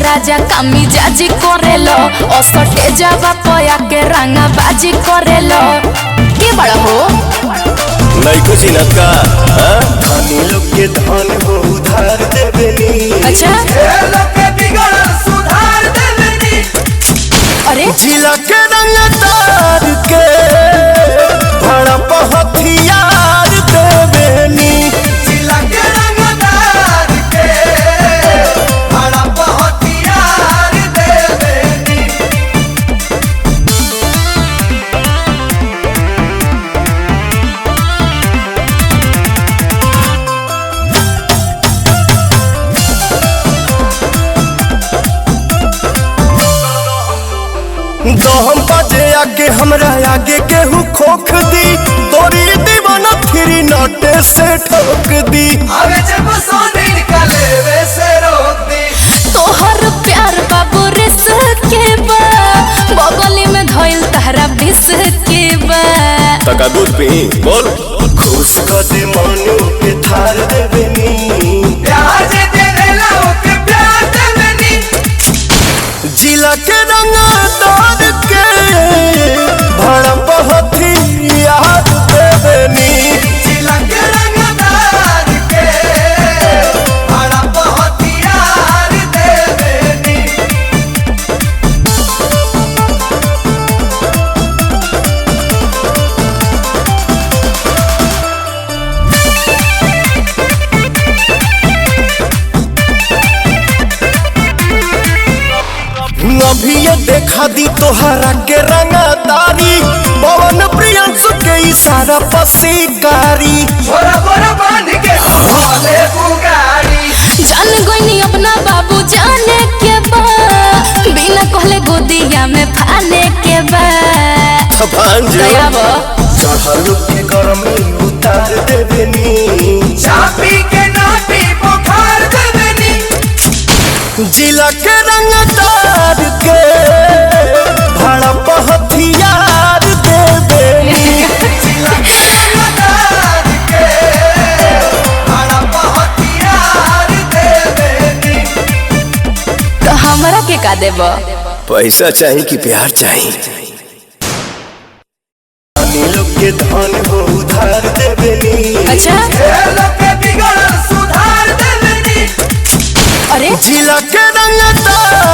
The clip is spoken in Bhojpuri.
राजा कामी जाजी करेलो असटे जावा पया के रंगा बाजी करेलो के बड़ा हो नहीं कुछ न का धनी लोग के धन हो उधार देबेनी। अच्छा लोग के बिगड़ सुधार देबेनी। अरे जिला के रंगदार के बड़ा हथियार देबेनी। जिला के रंगदार के बड़ा हथियार देबेनी। दहम बाजे आगे हमरा आगे केहू खोख दी तोरी दीवाना फिरी नाटे से ठोक दी। आगे जब सोने निकले वे से रोक दी। तोहर प्यार बाबू रिस के बा बगली में धइल तहरा बिस के बा तका दूध पी बोल खुश कर दे मानो के थार देबेनी। प्यार जे दे लाओ के प्यार देबेनी। जिला के रंगदार के बड़ा हथियार देबेनी। जिला के रंगदार के बड़ा हथियार देबेनी। अभी ये देखा दी तोहरा के रंगदारी पवन प्रियंसु के इशारा पसीकारी। बोरा बोरा बांध के भोले बुगाड़ी। जान गईनी अपना बाबू जाने के बा बिना कहले गोदिया में फाने के बा दया बा चढ़ल के गरमी उतार देबेनी। चापी के नाटी बुखार देबेनी। जिला के रंगदार के बड़ा हथियार देबेनी। जिला के रंगदार के बड़ा हथियार देबेनी। तो हमरा के का देबा पैसा चाहिए कि प्यार चाहिए। धनी लोग के धन हो उधार देबेनी। अच्छा लोग के बिगड़ सुधार देबेनी। अरे जिला के रंगदार